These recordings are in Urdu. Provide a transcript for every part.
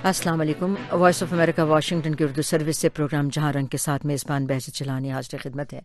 السلام علیکم. وائس آف امریکہ واشنگٹن کی اردو سروس سے پروگرام جہان کے ساتھ میزبان بحث چلانی حاضر خدمت ہے.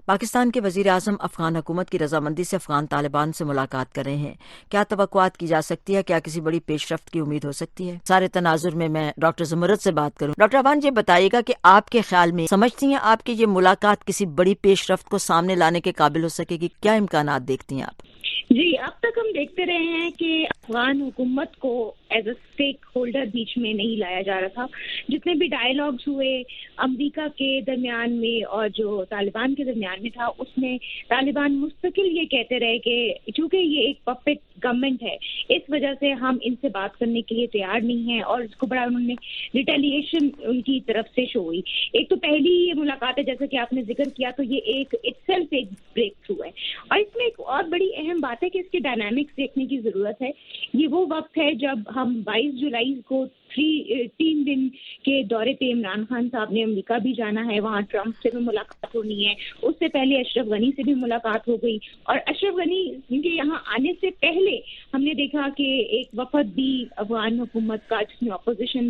پاکستان کے وزیر اعظم افغان حکومت کی رضامندی سے افغان طالبان سے ملاقات کر رہے ہیں. کیا توقعات کی جا سکتی ہے؟ کیا کسی بڑی پیش رفت کی امید ہو سکتی ہے؟ سارے تناظر میں ڈاکٹر زمرد سے بات کروں. ڈاکٹر عوان، یہ بتائیے گا کہ آپ کے خیال میں سمجھتی ہیں آپ کی یہ ملاقات کسی بڑی پیش رفت کو سامنے لانے کے قابل ہو سکے گی؟ کیا امکانات دیکھتی ہیں آپ؟ جی، اب تک ہم دیکھتے رہے ہیں کہ افغان حکومت کو ایز اے اسٹیک ہولڈر بیچ میں نہیں لایا جا رہا تھا. جتنے بھی ڈائیلاگز ہوئے امریکا کے درمیان میں اور جو طالبان کے درمیان میں تھا، اس میں طالبان مستقل یہ کہتے رہے کہ چونکہ یہ ایک پپٹ گورنمنٹ ہے، اس وجہ سے ہم ان سے بات کرنے کے لیے تیار نہیں ہیں، اور اس کو بڑا انہوں نے ریٹیلیشن ان کی طرف سے شو ہوئی. ایک تو پہلی یہ ملاقات ہے، جیسا کہ آپ نے ذکر کیا، تو یہ ایک اٹسیلف ایک بریک تھرو ہے. اور اس میں ایک اور بڑی اہم بات ہے کہ اس کے ڈائنامکس دیکھنے کی ضرورت ہے. یہ وہ وقت ہے جب ہم 22 جولائی کو 3 دن کے دورے پہ عمران خان صاحب نے امریکہ بھی جانا ہے، وہاں ٹرمپ سے بھی ملاقات ہونی ہے. اس سے پہلے اشرف غنی سے بھی ملاقات ہو گئی، اور اشرف غنی کے یہاں آنے سے پہلے ہم نے دیکھا کہ ایک وفد بھی افغان حکومت کا، جس میں اپوزیشن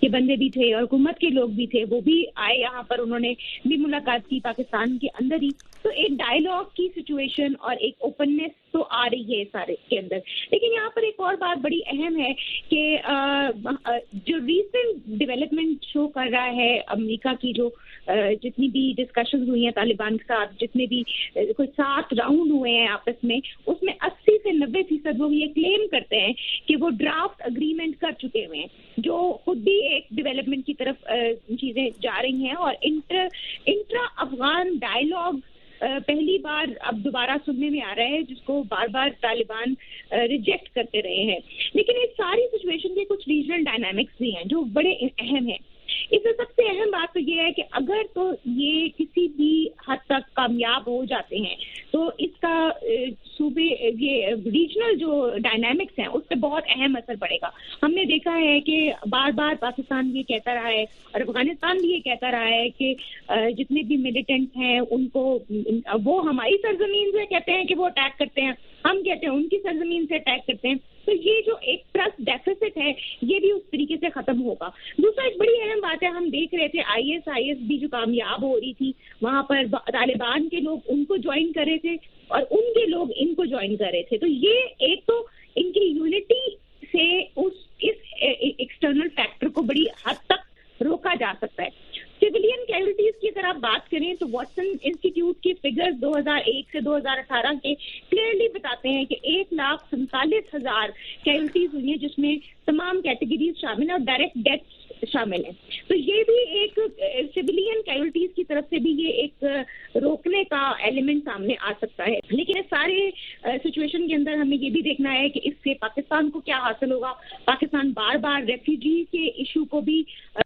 کے بندے بھی تھے اور حکومت کے لوگ بھی تھے، وہ بھی آئے یہاں پر، انہوں نے بھی ملاقات کی پاکستان کے اندر ہی. تو ایک ڈائیلاگ کی سچویشن اور ایک اوپننیس تو آ رہی ہے سارے کے اندر. لیکن یہاں پر ایک اور بات بڑی اہم ہے کہ جو ریسنٹ ڈیولپمنٹ شو کر رہا ہے امریکہ کی، جو جتنی بھی ڈسکشنز ہوئی ہیں طالبان کے ساتھ، جتنے بھی کوئی 7 راؤنڈ ہوئے ہیں آپس میں، اس میں 80 سے 90% وہ یہ کلیم کرتے ہیں کہ وہ ڈرافٹ اگریمنٹ کر چکے ہوئے ہیں، جو خود بھی ایک ڈیولپمنٹ کی طرف چیزیں جا رہی ہیں. اور انٹرا افغان ڈائیلاگ پہلی بار اب دوبارہ سننے میں آ رہا ہے، جس کو بار بار طالبان ریجیکٹ کرتے رہے ہیں. لیکن اس ساری سچویشن کے کچھ ریجنل ڈائنامکس بھی ہیں جو بڑے اہم ہیں. اس میں سب سے اہم بات تو یہ ہے کہ اگر تو یہ کسی بھی حد تک کامیاب ہو جاتے ہیں تو اس کا صوبے یہ ریجنل جو ڈائنامکس ہیں اس پہ بہت اہم اثر پڑے گا. ہم نے دیکھا ہے کہ بار بار پاکستان یہ کہتا رہا ہے اور افغانستان بھی یہ کہتا رہا ہے کہ جتنے بھی ملیٹنٹ ہیں ان کو، وہ ہماری سرزمین سے کہتے ہیں کہ وہ اٹیک کرتے ہیں، ہم کہتے ہیں ان کی سرزمین سے اٹیک کرتے ہیں. تو یہ جو ایک ٹرسٹ ڈیفیسٹ ہے یہ بھی اس طریقے سے ختم ہوگا. دوسرا ایک بڑی اہم بات ہے، ہم دیکھ رہے تھے آئی ایس بھی جو کامیاب ہو رہی تھی، وہاں پر طالبان کے لوگ ان کو جوائن کر رہے تھے اور ان کے لوگ ان کو جوائن کر رہے تھے. تو یہ ایک تو ان کی یونٹی سے اس ایکسٹرنل فیکٹر کو بڑی حد تک روکا جا سکتا ہے. سویلین کیجولٹیز کی اگر آپ بات کریں تو واٹسن انسٹیٹیوٹ کی فگرز 2001 سے 2018 کے کلیئرلی بتاتے ہیں کہ 1,47,000 کیجولٹیز ہوئی ہیں، جس میں تمام کیٹیگریز شامل ہیں اور ڈائریکٹ ڈیتھ شامل ہیں. تو یہ بھی ایک سویلین کیجولٹیز کی طرف سے بھی یہ ایک روکنے کا ایلیمنٹ سامنے آ سکتا ہے. لیکن اس سارے سچویشن کے اندر ہمیں یہ بھی دیکھنا ہے کہ اس سے پاکستان کو کیا حاصل ہوگا. پاکستان بار بار ریفیوجی کے ایشو کو بھی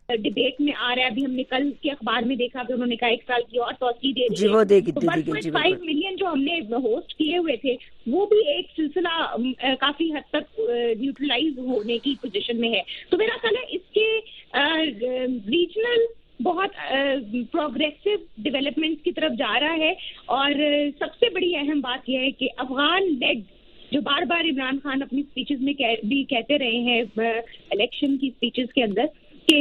ڈبیٹ میں آ رہا ہے. ابھی ہم نے کل کے اخبار میں دیکھا کہ انہوں نے کہا 1 سال کی اور توسیع دے دی ہے. 1.5 ملین جو ہم نے ہوسٹ کیے ہوئے تھے وہ بھی ایک سلسلہ کافی حد تک نیوٹرلائز ہونے کی پوزیشن میں ہے. تو میرا خیال ہے اس کے ریجنل بہت پروگریسو ڈیولپمنٹ کی طرف جا رہا ہے. اور سب سے بڑی اہم بات یہ ہے کہ افغان لیڈ، جو بار بار عمران خان اپنی اسپیچز میں بھی کہتے رہے ہیں الیکشن کی اسپیچز کے اندر کہ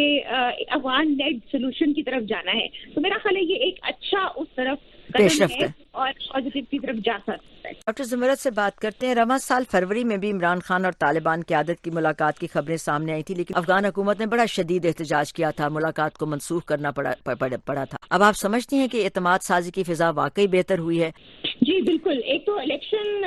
افغان لیڈ سولوشن کی طرف جانا ہے. تو میرا خیال ہے یہ ایک اچھا اس طرف قدم ہے اور پازیٹیو کی طرف جا سکتا ہے. ڈاکٹر زمرد سے بات کرتے ہیں. رواں سال فروری میں بھی عمران خان اور طالبان قیادت کی ملاقات کی خبریں سامنے آئی تھی، لیکن افغان حکومت نے بڑا شدید احتجاج کیا تھا، ملاقات کو منسوخ کرنا پڑا تھا. اب آپ سمجھتی ہیں کہ اعتماد سازی کی فضا واقعی بہتر ہوئی ہے؟ جی بالکل. ایک تو الیکشن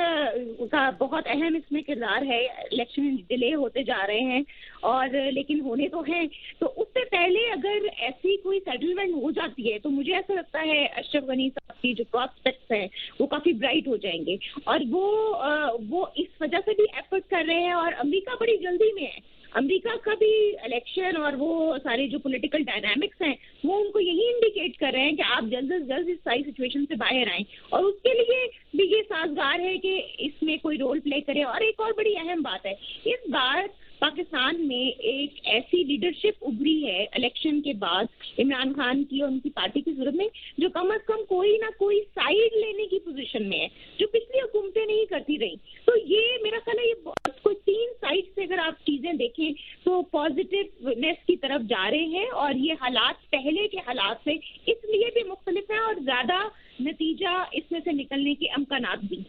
کا بہت اہم اس میں کردار ہے. الیکشن ڈیلے ہوتے جا رہے ہیں اور لیکن ہونے تو ہیں. تو اس سے پہلے اگر ایسی کوئی سیٹلمنٹ ہو جاتی ہے تو مجھے ایسا لگتا ہے اشرف غنی صاحب کی جو پراسپیکٹس ہیں وہ کافی برائٹ ہو جائیں گے. اور وہ اس وجہ سے بھی ایفرٹ کر رہے ہیں اور امریکہ بڑی جلدی میں ہے. امریکہ کا بھی الیکشن اور وہ سارے جو پولیٹیکل ڈائنامکس ہیں وہ ان کو یہی انڈیکیٹ کر رہے ہیں کہ آپ جلد از جلد اس ساری سچویشن سے باہر آئیں، اور اس کے لیے بھی یہ سازگار ہے کہ اس میں کوئی رول پلے کرے. اور ایک اور بڑی اہم بات ہے، اس بار پاکستان میں ایک ایسی لیڈرشپ ابھری ہے الیکشن کے بعد عمران خان کی اور ان کی پارٹی کی صورت میں، جو کم از کم کوئی نہ کوئی سائیڈ لینے کی پوزیشن میں ہے، جو پچھلی حکومتیں نہیں کرتی رہی. تو یہ میرا خیال ہے یہ کوئی 3 سائڈ سے اگر آپ چیزیں دیکھیں تو پازیٹیونیس کی طرف جا رہے ہیں، اور یہ حالات پہلے کے حالات سے اس لیے بھی مختلف ہیں اور زیادہ نتیجہ اس میں سے نکلنے کے امکانات بھی.